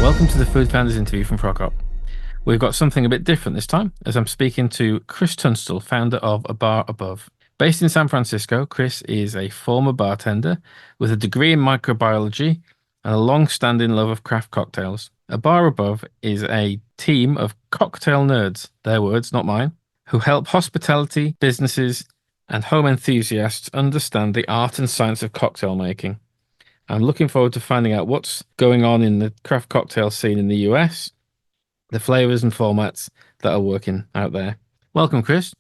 Welcome to the Food Founders interview from Procop. We've got something a bit different this time, as I'm speaking to Chris Tunstall, founder of A Bar Above. Based in San Francisco, Chris is a former bartender with a degree in microbiology and a long-standing love of craft cocktails. A Bar Above is a team of cocktail nerds, their words, not mine, who help hospitality, businesses, and home enthusiasts understand the art and science of cocktail making. I'm looking forward to finding out what's going on in the craft cocktail scene in the US, the flavors and formats that are working out there. Welcome, Chris.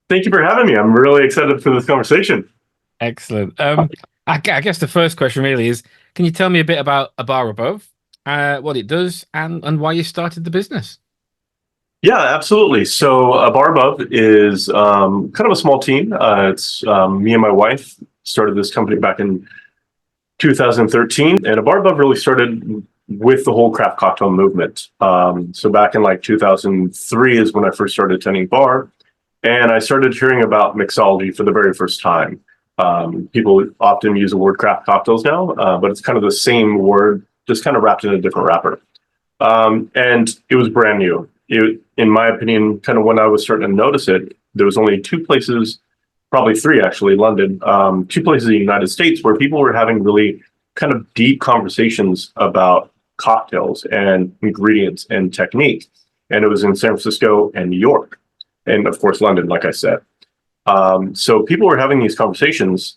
Thank you for having me. I'm really excited for this conversation. Excellent. I guess the first question really is, can you tell me a bit about A Bar Above, what it does, and why you started the business? Yeah, absolutely. So A Bar Above is kind of a small team. It's me and my wife started this company back in 2013, and A Bar Above really started with the whole craft cocktail movement. So back in like 2003 is when I first started attending bar, and I started hearing about mixology for the very first time. People often use the word craft cocktails now, but it's kind of the same word, just kind of wrapped in a different wrapper. And it was brand new. In my opinion, kind of when I was starting to notice it, there was only two places, probably three actually, London, two places in the United States where people were having really kind of deep conversations about cocktails and ingredients and technique. And it was in San Francisco and New York, and of course, London, like I said. So people were having these conversations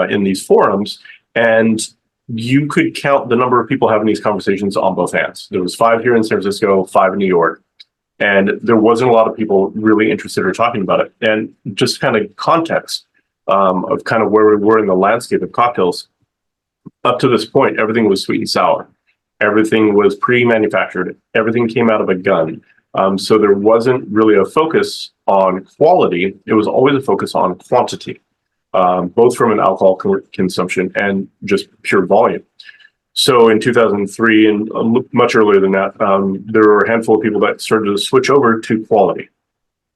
in these forums, and you could count the number of people having these conversations on both hands. There was 5 here in San Francisco, 5 in New York. And there wasn't a lot of people really interested or talking about it. And just kind of context of kind of where we were in the landscape of cocktails. Up to this point, everything was sweet and sour. Everything was pre-manufactured. Everything came out of a gun. So there wasn't really a focus on quality. It was always a focus on quantity, both from an alcohol consumption and just pure volume. So in 2003 and much earlier than that, there were a handful of people that started to switch over to quality,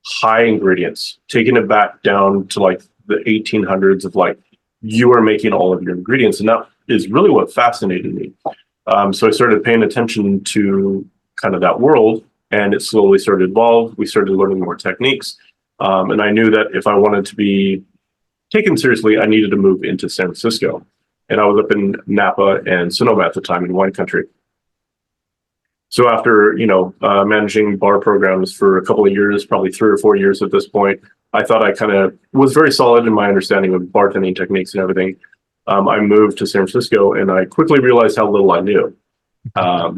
high ingredients, taking it back down to like the 1800s of like, you are making all of your ingredients. And that is really what fascinated me. So I started paying attention to kind of that world, and it slowly started to evolve. We started learning more techniques. And I knew that if I wanted to be taken seriously, I needed to move into San Francisco. And I was up in Napa and Sonoma at the time in wine country. So after, managing bar programs for a couple of years, probably 3 or 4 years at this point, I thought I kind of was very solid in my understanding of bartending techniques and everything. I moved to San Francisco, and I quickly realized how little I knew.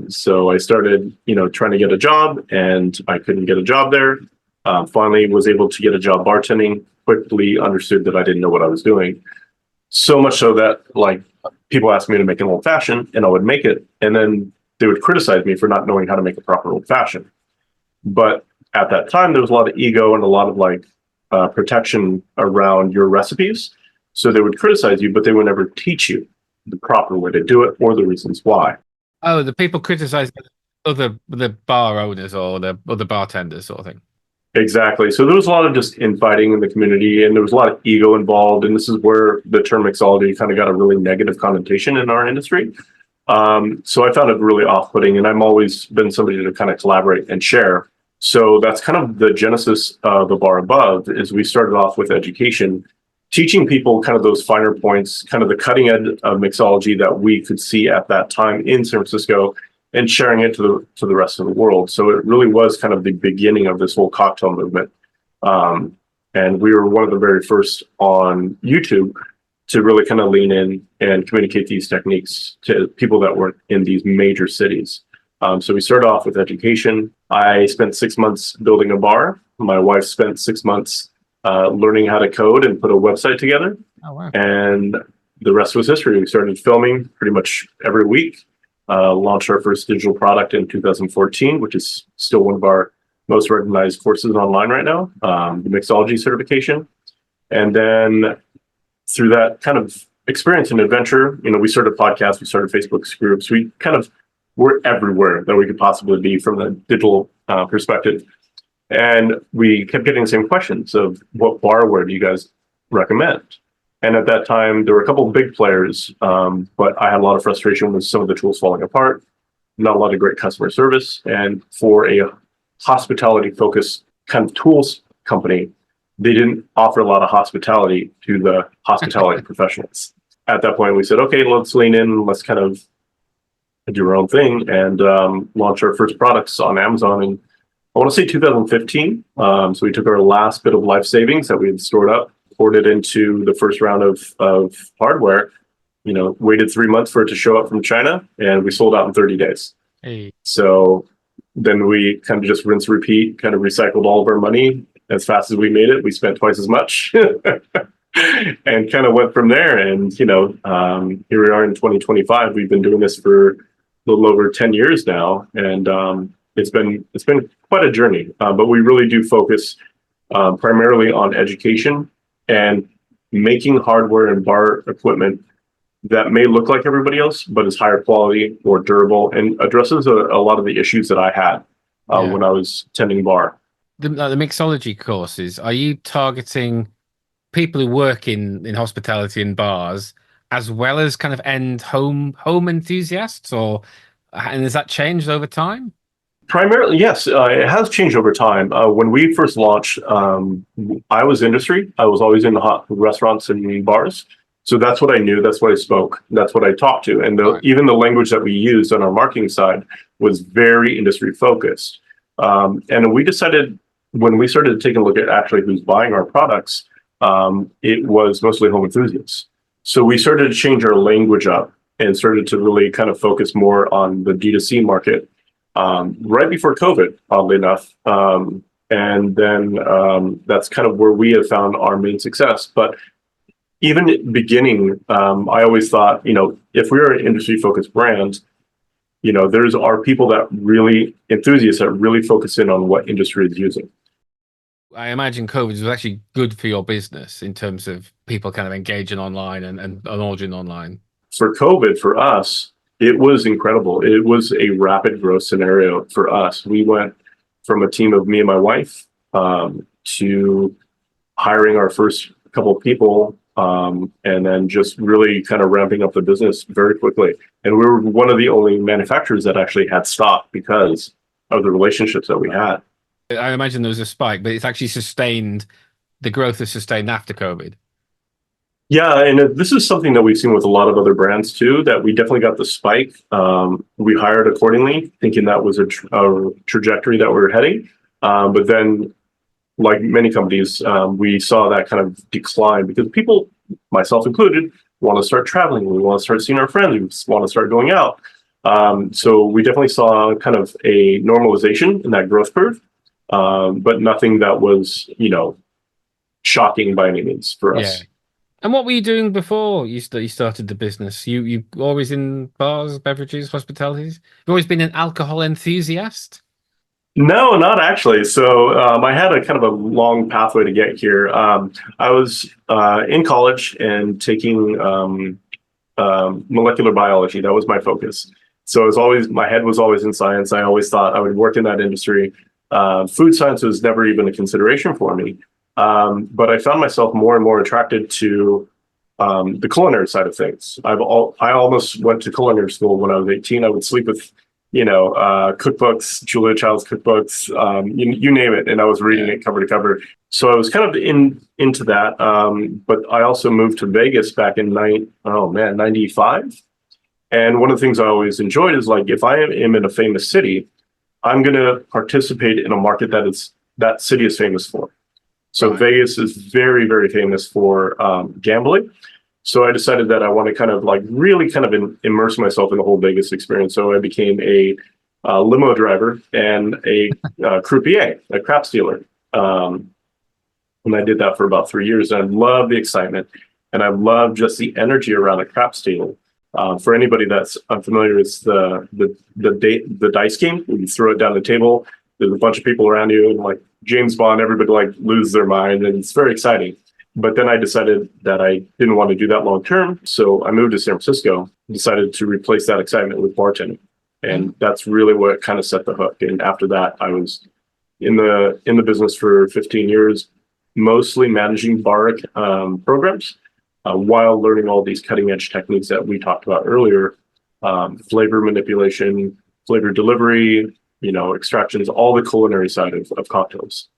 So I started, trying to get a job, and I couldn't get a job there. Finally was able to get a job bartending, quickly understood that I didn't know what I was doing. So much so that like people asked me to make an old fashioned, and I would make it, and then they would criticize me for not knowing how to make a proper old fashioned. But at that time, there was a lot of ego and a lot of like protection around your recipes. So they would criticize you, but they would never teach you the proper way to do it or the reasons why. Oh, the people criticize the bar owners or the other bartenders sort of thing. Exactly. So there was a lot of just infighting in the community, and there was a lot of ego involved. And this is where the term mixology kind of got a really negative connotation in our industry. So I found it really off-putting, and I've always been somebody to kind of collaborate and share. So that's kind of the genesis of The Bar Above, is we started off with education, teaching people kind of those finer points, kind of the cutting edge of mixology that we could see at that time in San Francisco, and sharing it to the rest of the world. So it really was kind of the beginning of this whole cocktail movement. And we were one of the very first on YouTube to really kind of lean in and communicate these techniques to people that weren't in these major cities. So we started off with education. I spent 6 months building a bar. My wife spent 6 months learning how to code and put a website together. Oh, wow. And the rest was history. We started filming pretty much every week. Launched our first digital product in 2014, which is still one of our most recognized courses online right now, the mixology certification. And then through that kind of experience and adventure, we started podcasts, we started Facebook groups, we kind of were everywhere that we could possibly be from the digital perspective. And we kept getting the same questions of what barware do you guys recommend? And at that time, there were a couple of big players, but I had a lot of frustration with some of the tools falling apart. not a lot of great customer service. And for a hospitality focused kind of tools company, they didn't offer a lot of hospitality to the hospitality professionals. At that point, we said, okay, let's lean in, let's kind of do our own thing and launch our first products on Amazon in, I want to say 2015. So we took our last bit of life savings that we had stored up, poured it into the first round of hardware, waited 3 months for it to show up from China, and we sold out in 30 days. Hey. So then we kind of just rinse, repeat, kind of recycled all of our money. As fast as we made it, we spent twice as much and kind of went from there. And, here we are in 2025. We've been doing this for a little over 10 years now. And it's been quite a journey, but we really do focus primarily on education and making hardware and bar equipment that may look like everybody else, but is higher quality, more durable, and addresses a lot of the issues that I had when I was tending bar. The mixology courses, are you targeting people who work in hospitality and bars as well as kind of end home enthusiasts, and has that changed over time? Primarily, yes, it has changed over time. When we first launched, I was industry. I was always in the hot restaurants and bars. So that's what I knew. That's what I spoke. That's what I talked to. And even the language that we used on our marketing side was very industry focused. And we decided when we started taking a look at actually who's buying our products, it was mostly home enthusiasts. So we started to change our language up and started to really kind of focus more on the D2C market right before COVID, oddly enough. And then that's kind of where we have found our main success. But even at the beginning, I always thought, if we're an industry focused brand, there's our people that really enthusiasts that really focus in on what industry is using. I imagine COVID was actually good for your business in terms of people kind of engaging online and ordering online. For COVID, for us, it was incredible. It was a rapid growth scenario for us. We went from a team of me and my wife to hiring our first couple of people, and then just really kind of ramping up the business very quickly. And we were one of the only manufacturers that actually had stock because of the relationships that we had. I imagine there was a spike, but it's actually sustained. The growth is sustained after COVID. Yeah, and this is something that we've seen with a lot of other brands too, that we definitely got the spike. We hired accordingly, thinking that was a trajectory that we were heading. But then, like many companies, we saw that kind of decline because people, myself included, want to start traveling. We want to start seeing our friends. We want to start going out. So we definitely saw kind of a normalization in that growth curve, but nothing that was, shocking by any means for us. Yeah. And what were you doing before you started the business? You always in bars, beverages, hospitalities? You've always been an alcohol enthusiast? No, not actually. So I had a kind of a long pathway to get here. I was in college and taking molecular biology. That was my focus. So it was always, my head was always in science. I always thought I would work in that industry. Food science was never even a consideration for me. But I found myself more and more attracted to the culinary side of things. I almost went to culinary school when I was 18. I would sleep with, cookbooks, Julia Child's cookbooks, you name it, and I was reading it cover to cover. So I was kind of into that. But I also moved to Vegas back in 95. And one of the things I always enjoyed is like, if I am in a famous city, I'm going to participate in a market that city is famous for. So Vegas is very, very famous for gambling. So I decided that I want to kind of like really kind of immerse myself in the whole Vegas experience. So I became a limo driver and a croupier, a crap stealer. And I did that for about 3 years. And I love the excitement, and I love just the energy around a crap stealing. For anybody that's unfamiliar, it's the dice game where you throw it down the table. There's a bunch of people around you, and like James Bond, everybody like loses their mind, and it's very exciting. But then I decided that I didn't want to do that long term, so I moved to San Francisco. Decided to replace that excitement with bartending, and that's really what kind of set the hook. And after that, I was in the business for 15 years, mostly managing bar programs, while learning all these cutting edge techniques that we talked about earlier, flavor manipulation, flavor delivery, extractions, all the culinary side of cocktails.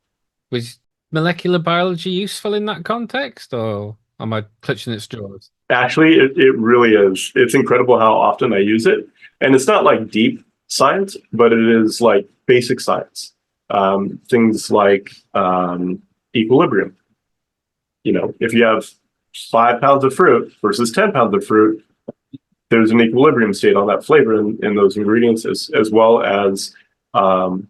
Was molecular biology useful in that context, or am I clutching at straws? Actually, it really is. It's incredible how often I use it. And it's not like deep science, but it is like basic science. Things like equilibrium. If you have 5 pounds of fruit versus 10 pounds of fruit, there's an equilibrium state on that flavor in those ingredients, as well as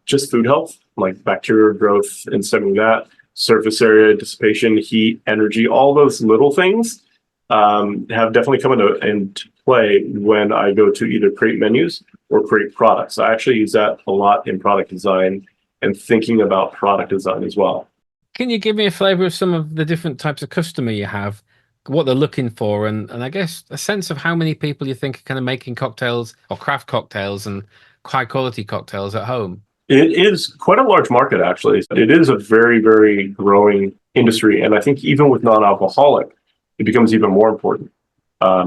just food health, like bacterial growth and stemming that, surface area, dissipation, heat, energy, all those little things have definitely come into play when I go to either create menus or create products. I actually use that a lot in product design and thinking about product design as well. Can you give me a flavor of some of the different types of customer you have, what they're looking for, and I guess a sense of how many people you think are kind of making cocktails or craft cocktails and high quality cocktails at home? It is quite a large market, actually. It is a very, very growing industry. And I think even with non-alcoholic, it becomes even more important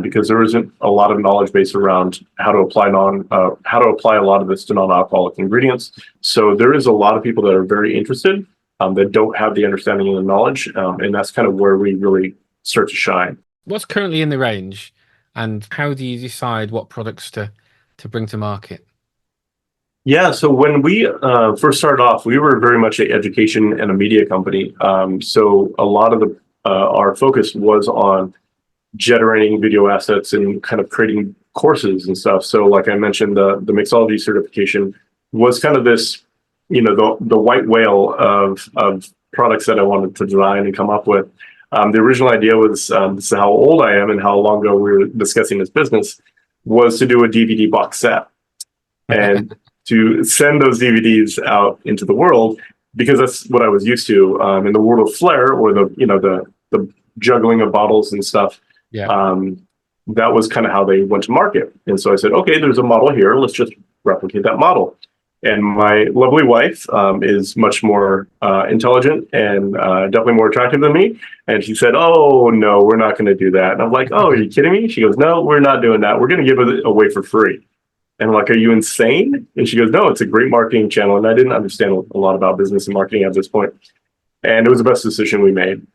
because there isn't a lot of knowledge base around how to apply a lot of this to non-alcoholic ingredients. So there is a lot of people that are very interested that don't have the understanding and the knowledge. And that's kind of where we really start to shine. What's currently in the range, and how do you decide what products to bring to market? Yeah, so when we first started off, we were very much an education and a media company. So a lot of our focus was on generating video assets and kind of creating courses and stuff. So like I mentioned, the mixology certification was kind of this, the white whale of products that I wanted to design and come up with. The original idea was, this is how old I am and how long ago we were discussing this business, was to do a DVD box set and to send those DVDs out into the world, because that's what I was used to in the world of flair, or the juggling of bottles and stuff. Yeah. That was kind of how they went to market. And so I said, okay, there's a model here. Let's just replicate that model. And my lovely wife is much more intelligent and definitely more attractive than me. And she said, oh, no, we're not going to do that. And I'm like, oh, are you kidding me? She goes, no, we're not doing that. We're going to give it away for free. And I'm like, are you insane? And she goes, no, it's a great marketing channel. And I didn't understand a lot about business and marketing at this point. And it was the best decision we made.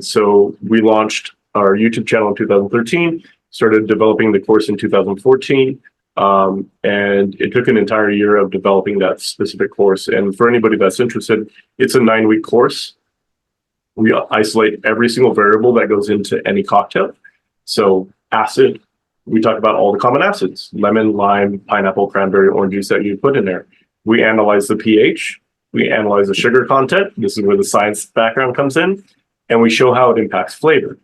So we launched our YouTube channel in 2013, started developing the course in 2014. And it took an entire year of developing that specific course. And for anybody that's interested, it's a 9-week course. We isolate every single variable that goes into any cocktail. So acid, we talk about all the common acids: lemon, lime, pineapple, cranberry, orange juice that you put in there. We analyze the pH. We analyze the sugar content. This is where the science background comes in. And we show how it impacts flavor.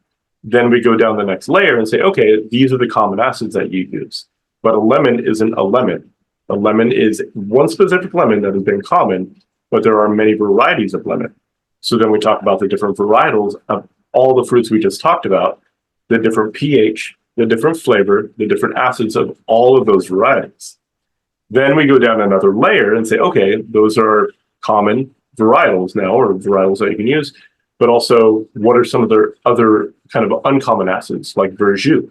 Then we go down the next layer and say, okay, these are the common acids that you use. But a lemon isn't a lemon. A lemon is one specific lemon that has been common, but there are many varieties of lemon. So then we talk about the different varietals of all the fruits we just talked about, the different pH, the different flavor, the different acids of all of those varieties. Then we go down another layer and say, okay, those are common varietals now, or varietals that you can use, but also what are some of the other kind of uncommon acids, like verjus.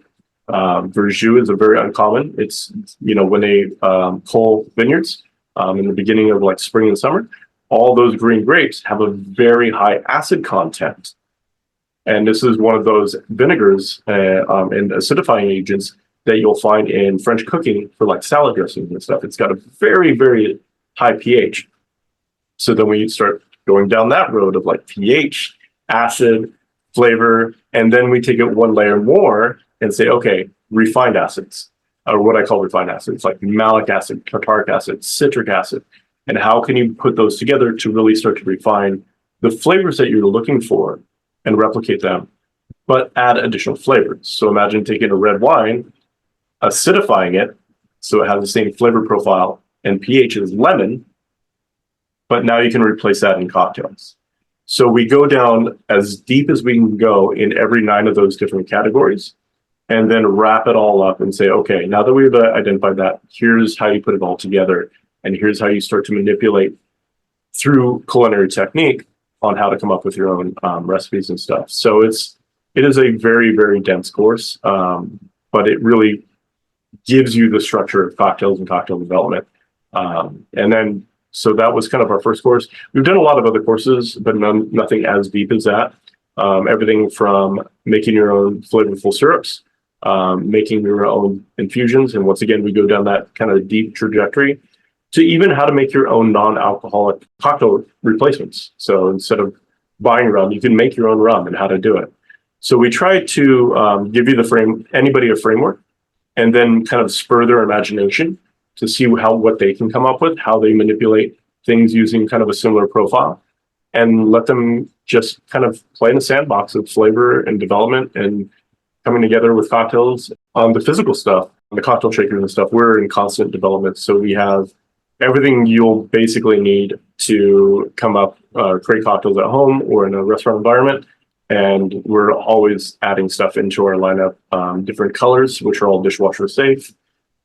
Verjus is a very uncommon. It's, when they cull vineyards in the beginning of like spring and summer, all those green grapes have a very high acid content. And this is one of those vinegars and acidifying agents that you'll find in French cooking for like salad dressings and stuff. It's got a very, very high pH. So then we start going down that road of like pH, acid, flavor, and then we take it one layer more and say, okay, refined acids, or what I call refined acids, like malic acid, tartaric acid, citric acid. And how can you put those together to really start to refine the flavors that you're looking for and replicate them, but add additional flavors. So imagine taking a red wine, acidifying it, so it has the same flavor profile and pH as lemon, but now you can replace that in cocktails. So we go down as deep as we can go in every 9 of those different categories, and then wrap it all up and say, okay, now that we've identified that, here's how you put it all together, and here's how you start to manipulate through culinary technique on how to come up with your own recipes and stuff. So it is a very, very dense course, but it really gives you the structure of cocktails and cocktail development And then, so that was kind of our first course. We've done a lot of other courses, but nothing as deep as that. Everything from making your own flavorful syrups, making your own infusions. And once again, we go down that kind of deep trajectory to even how to make your own non-alcoholic cocktail replacements. So instead of buying rum, you can make your own rum and how to do it. So we try to give you anybody a framework, and then kind of spur their imagination to see what they can come up with, how they manipulate things using kind of a similar profile, and let them just kind of play in the sandbox of flavor and development and coming together with cocktails. On the physical stuff, the cocktail shakers and stuff, we're in constant development. So we have everything you'll basically need to come up, create cocktails at home or in a restaurant environment. And we're always adding stuff into our lineup, different colors, which are all dishwasher safe.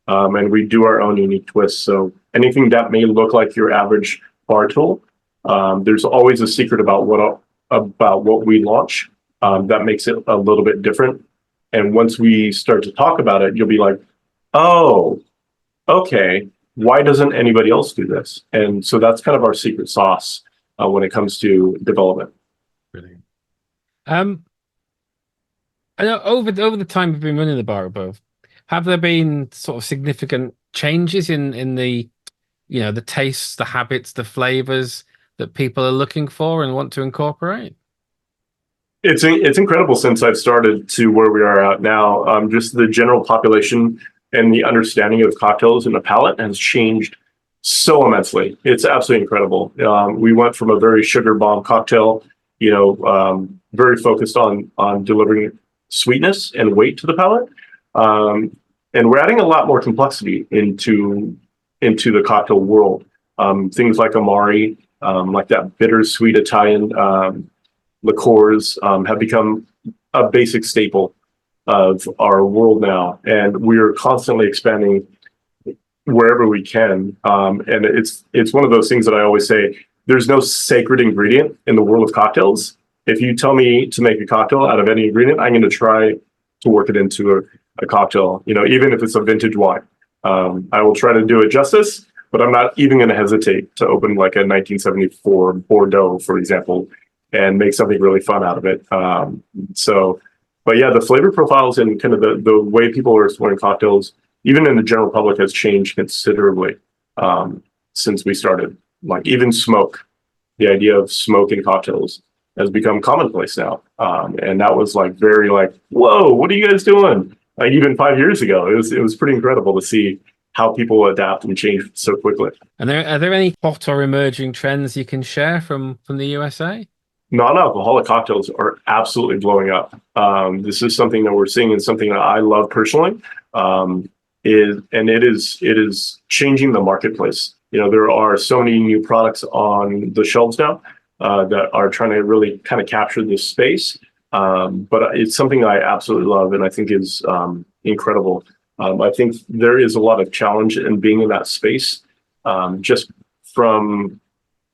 And we do our own unique twists. So anything that may look like your average bar tool, there's always a secret about what we launch that makes it a little bit different. And once we start to talk about it, you'll be like, oh, okay, why doesn't anybody else do this? And so that's kind of our secret sauce when it comes to development. Brilliant. I know over the time we've been running the bar above, have there been sort of significant changes in the the tastes, the habits, the flavors that people are looking for and want to incorporate? It's incredible since I've started to where we are at now. Just the general population and the understanding of cocktails and the palate has changed so immensely. It's absolutely incredible. We went from a very sugar bomb cocktail, very focused on delivering sweetness and weight to the palate, and we're adding a lot more complexity into the cocktail world. Things like Amari, like that bittersweet Italian liqueurs have become a basic staple of our world now, and we're constantly expanding wherever we can. And it's one of those things that I always say: there's no sacred ingredient in the world of cocktails. If you tell me to make a cocktail out of any ingredient, I'm going to try to work it into a cocktail. Even if it's a vintage wine, I will try to do it justice. But I'm not even going to hesitate to open like a 1974 Bordeaux, for example, and make something really fun out of it. But yeah, the flavor profiles and kind of the way people are exploring cocktails, even in the general public, has changed considerably since we started. Like even smoke, the idea of smoke in cocktails has become commonplace now. And that was like very like, whoa, what are you guys doing? Like even 5 years ago, it was pretty incredible to see how people adapt and change so quickly. And are there any hot or emerging trends you can share from the USA? Non-alcoholic cocktails are absolutely blowing up. This is something that we're seeing and something that I love personally. It is changing the marketplace. There are so many new products on the shelves now that are trying to really kind of capture this space. But it's something I absolutely love and I think is incredible. I think there is a lot of challenge in being in that space, just from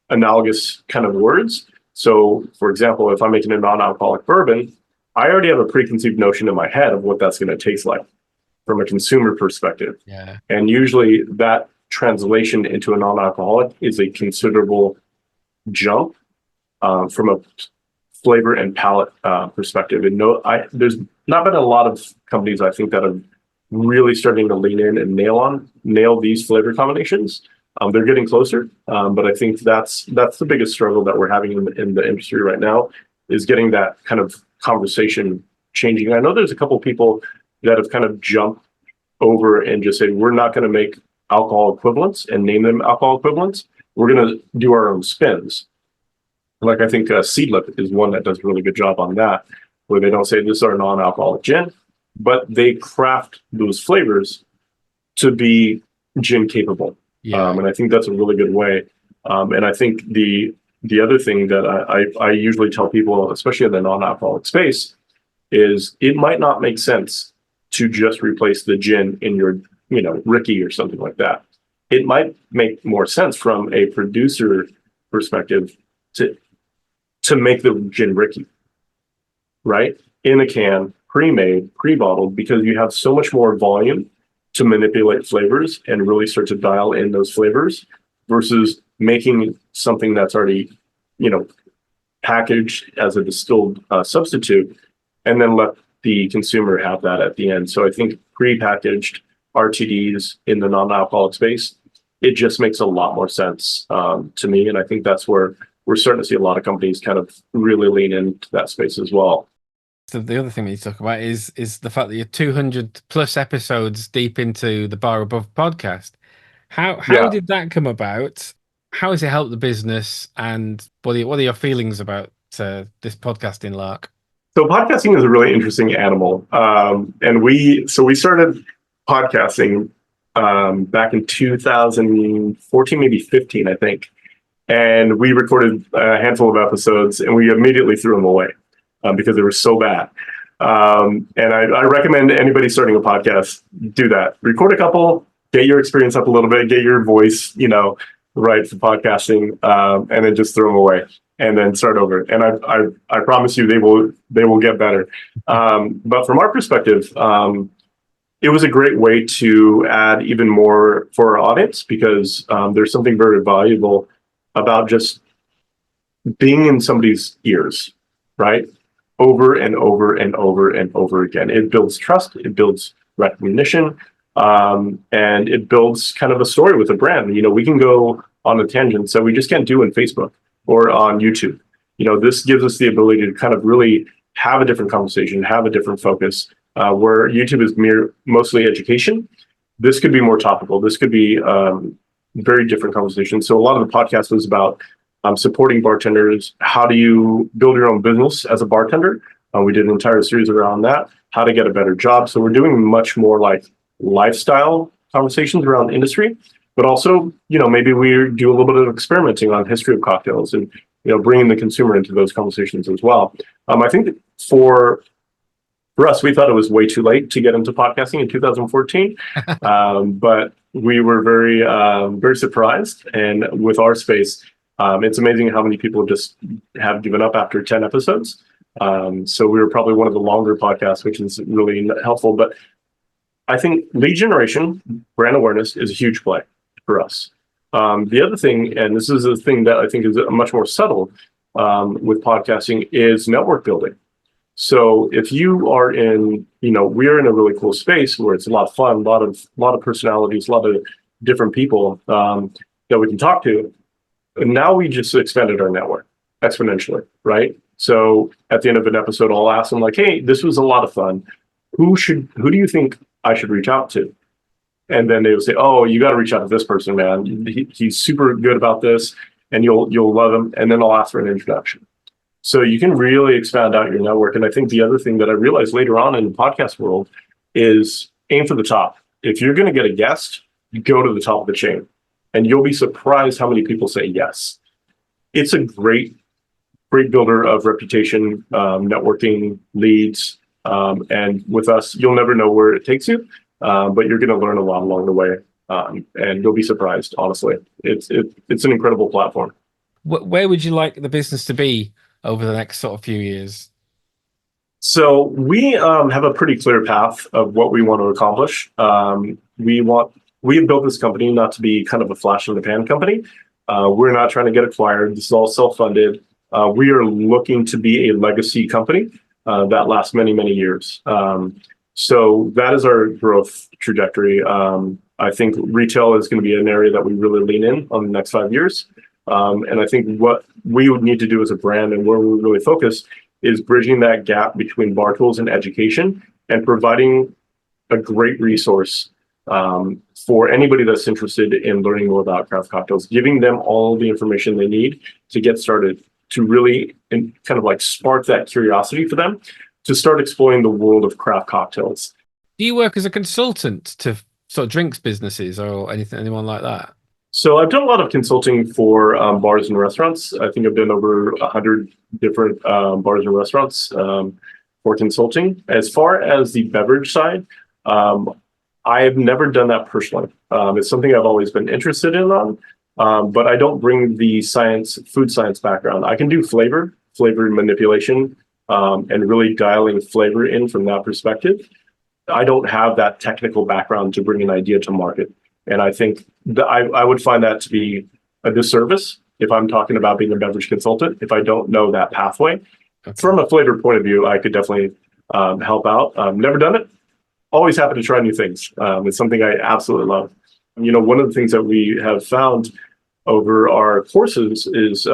analogous kind of words. So, for example, if I'm making a non-alcoholic bourbon, I already have a preconceived notion in my head of what that's going to taste like from a consumer perspective. Yeah. And usually that translation into a non-alcoholic is a considerable jump from a flavor and palate perspective. And there's not been a lot of companies, I think, that have really starting to lean in and nail these flavor combinations. They're getting closer, but I think that's the biggest struggle that we're having in the industry right now, is getting that kind of conversation changing. I know there's a couple people that have kind of jumped over and just said, we're not going to make alcohol equivalents and name them alcohol equivalents. We're going to do our own spins. Like I think Seedlip is one that does a really good job on that, where they don't say this is our non-alcoholic gin, but they craft those flavors to be gin capable. Yeah. And I think that's a really good way. And I think the other thing that I usually tell people, especially in the non-alcoholic space, is it might not make sense to just replace the gin in your, Ricky or something like that. It might make more sense from a producer perspective to make the gin Ricky, right? In a can, pre-made, pre-bottled, because you have so much more volume to manipulate flavors and really start to dial in those flavors versus making something that's already, you know, packaged as a distilled substitute and then let the consumer have that at the end. So I think pre-packaged RTDs in the non-alcoholic space, it just makes a lot more sense to me. And I think that's where we're starting to see a lot of companies kind of really lean into that space as well. So the other thing we need to talk about is the fact that you're 200 plus episodes deep into the Bar Above podcast. How Yeah. did that come about? How has it helped the business? And what are your feelings about this podcasting lark? So podcasting is a really interesting animal. And we started podcasting back in 2014, maybe 15, I think. And we recorded a handful of episodes and we immediately threw them away because they were so bad. And I recommend anybody starting a podcast do that. Record a couple, get your experience up a little bit, get your voice, you know, right for podcasting, and then just throw them away and then start over. And I promise you they will get better. But from our perspective, it was a great way to add even more for our audience because there's something very valuable about just being in somebody's ears, right? Over and over and over and over again. It builds trust, it builds recognition, and it builds kind of a story with a brand. You know, we can go on a tangent, so we just can't do in Facebook or on YouTube. You know, this gives us the ability to kind of really have a different conversation, have a different focus, where YouTube is mostly education. This could be more topical. This could be very different conversation. So a lot of the podcast was about supporting bartenders. How do you build your own business as a bartender? We did an entire series around that, how to get a better job. So we're doing much more like lifestyle conversations around industry, but also, you know, maybe we do a little bit of experimenting on history of cocktails and, you know, bringing the consumer into those conversations as well. I think that for us, we thought it was way too late to get into podcasting in 2014, but we were very surprised. And with our space, it's amazing how many people just have given up after 10 episodes. So we were probably one of the longer podcasts, which is really helpful. But I think lead generation, brand awareness is a huge play for us. The other thing, and this is a thing that I think is much more subtle with podcasting, is network building. So if you are in, you know, we're in a really cool space where it's a lot of fun, a lot of personalities, a lot of different people that we can talk to. And now we just expanded our network exponentially, right? So at the end of an episode, I'll ask them like, hey, this was a lot of fun. Who do you think I should reach out to? And then they will say, oh, you got to reach out to this person, man. He's super good about this and you'll love him. And then I'll ask for an introduction. So you can really expand out your network. And I think the other thing that I realized later on in the podcast world is aim for the top. If you're going to get a guest, go to the top of the chain. And you'll be surprised how many people say yes. It's a great builder of reputation, networking, leads. And with us, you'll never know where it takes you, but you're going to learn a lot along the way. And you'll be surprised, honestly. It's an incredible platform. Where would you like the business to be over the next sort of few years? So we have a pretty clear path of what we want to accomplish. We have built this company not to be kind of a flash in the pan company. We're not trying to get acquired. This is all self-funded. We are looking to be a legacy company that lasts many, many years. So that is our growth trajectory. I think retail is going to be an area that we really lean in on the next 5 years. And I think what we would need to do as a brand and where we really focus is bridging that gap between bar tools and education and providing a great resource for anybody that's interested in learning more about craft cocktails, giving them all the information they need to get started, to really kind of like spark that curiosity for them to start exploring the world of craft cocktails. Do you work as a consultant to sort of drinks businesses or anyone like that? So I've done a lot of consulting for bars and restaurants. I think I've done over 100 different bars and restaurants for consulting. As far as the beverage side, I have never done that personally. It's something I've always been interested in but I don't bring the food science background. I can do flavor manipulation, and really dialing flavor in from that perspective. I don't have that technical background to bring an idea to market. And I think that I would find that to be a disservice if I'm talking about being a beverage consultant, if I don't know that pathway. Okay. From a flavor point of view, I could definitely help out. Never done it. Always happy to try new things. It's something I absolutely love. One of the things that we have found over our courses is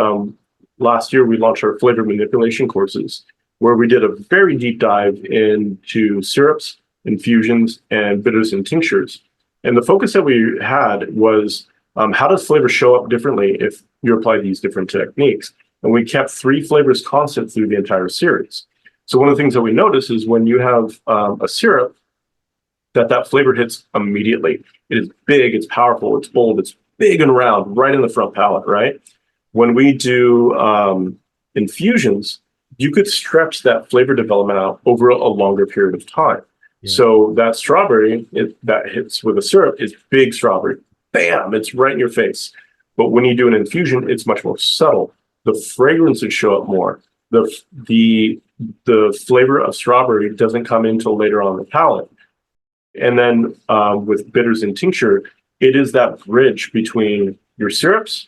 last year we launched our flavor manipulation courses, where we did a very deep dive into syrups, infusions, and bitters and tinctures. And the focus that we had was how does flavor show up differently if you apply these different techniques? And we kept 3 flavors constant through the entire series. So one of the things that we notice is when you have a syrup, that flavor hits immediately. It is big, it's powerful, it's bold, it's big and round, right in the front palate, right? When we do infusions, you could stretch that flavor development out over a longer period of time. Yeah. So that strawberry that hits with a syrup is big strawberry. Bam, it's right in your face. But when you do an infusion, it's much more subtle. The fragrances show up more. The flavor of strawberry doesn't come in until later on the palate. And then with bitters and tincture, it is that bridge between your syrups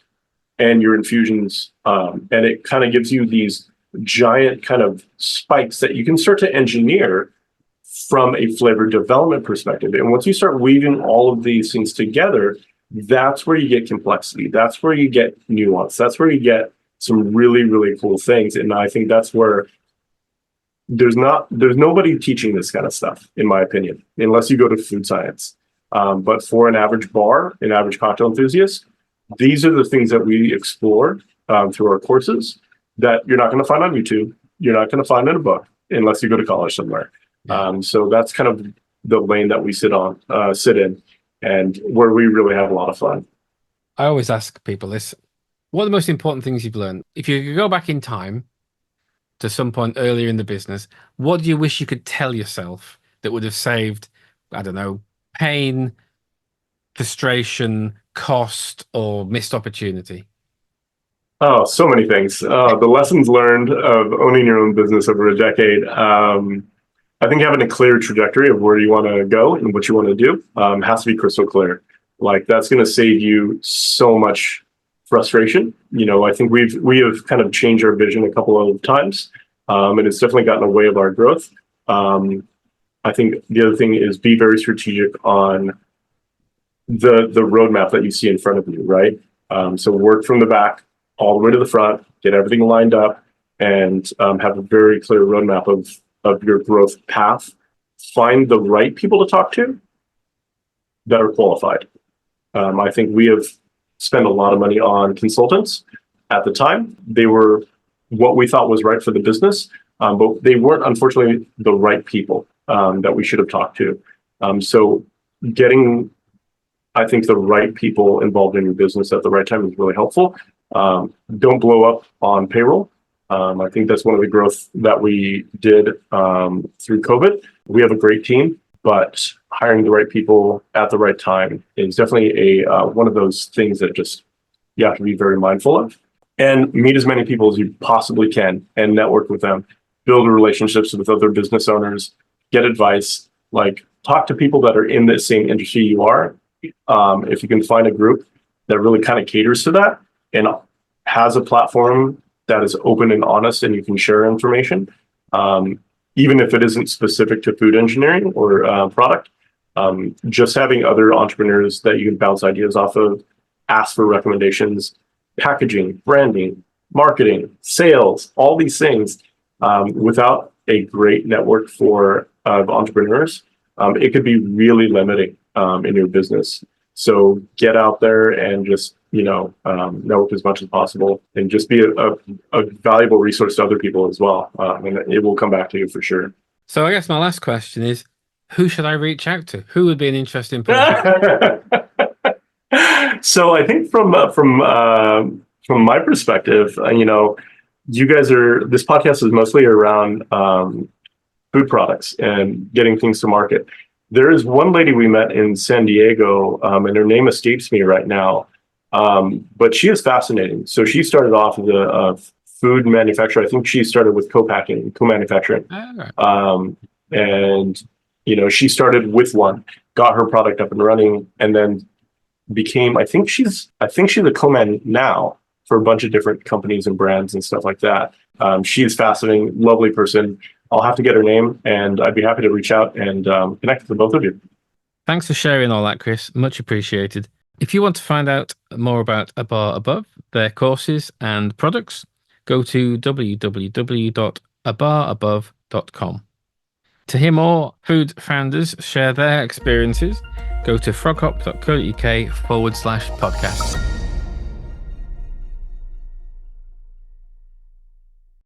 and your infusions. And it kind of gives you these giant kind of spikes that you can start to engineer from a flavor development perspective. And once you start weaving all of these things together, that's where you get complexity. That's where you get nuance. That's where you get some really, really cool things. And I think that's where there's nobody teaching this kind of stuff, in my opinion, unless you go to food science. But for an average bar, an average cocktail enthusiast, these are the things that we explore through our courses that you're not going to find on YouTube. You're not going to find in a book unless you go to college somewhere. Yeah. So that's kind of the lane that we sit in, and where we really have a lot of fun. I always ask people this: what are the most important things you've learned? If you could go back in time to some point earlier in the business, what do you wish you could tell yourself that would have saved, I don't know, pain, frustration, cost, or missed opportunity? Oh, so many things. The lessons learned of owning your own business over a decade. I think having a clear trajectory of where you want to go and what you want to do has to be crystal clear. Like, that's going to save you so much frustration. I think we have kind of changed our vision a couple of times, and it's definitely gotten in the way of our growth. I think the other thing is be very strategic on the roadmap that you see in front of you, right? So work from the back all the way to the front, get everything lined up, and have a very clear roadmap of your growth path. Find the right people to talk to that are qualified. I think we have spent a lot of money on consultants at the time. They were what we thought was right for the business, but they weren't, unfortunately, the right people that we should have talked to. So getting, I think, the right people involved in your business at the right time is really helpful. Don't blow up on payroll. I think that's one of the growth that we did through COVID. We have a great team, but hiring the right people at the right time is definitely one of those things that just you have to be very mindful of. And meet as many people as you possibly can and network with them. Build relationships with other business owners. Get advice. Like, talk to people that are in the same industry you are. If you can find a group that really kind of caters to that and has a platform that is open and honest and you can share information, even if it isn't specific to food engineering or product, just having other entrepreneurs that you can bounce ideas off of, ask for recommendations, packaging, branding, marketing, sales, all these things, without a great network of entrepreneurs, it could be really limiting in your business. So get out there and just network as much as possible, and just be a valuable resource to other people as well. And it will come back to you for sure. So I guess my last question is, who should I reach out to? Who would be an interesting person? So I think from my perspective, you guys this podcast is mostly around food products and getting things to market. There is one lady we met in San Diego, and her name escapes me right now. But she is fascinating. So she started off as a food manufacturer. I think she started with co-manufacturing. Right. And She started with one, got her product up and running, and then became, I think she's a co-man now for a bunch of different companies and brands and stuff like that. She's fascinating, lovely person. I'll have to get her name, and I'd be happy to reach out and connect with the both of you. Thanks for sharing all that, Chris. Much appreciated. If you want to find out more about A Bar Above, their courses and products, go to www.abarabove.com. To hear more food founders share their experiences, go to froghop.co.uk/podcast.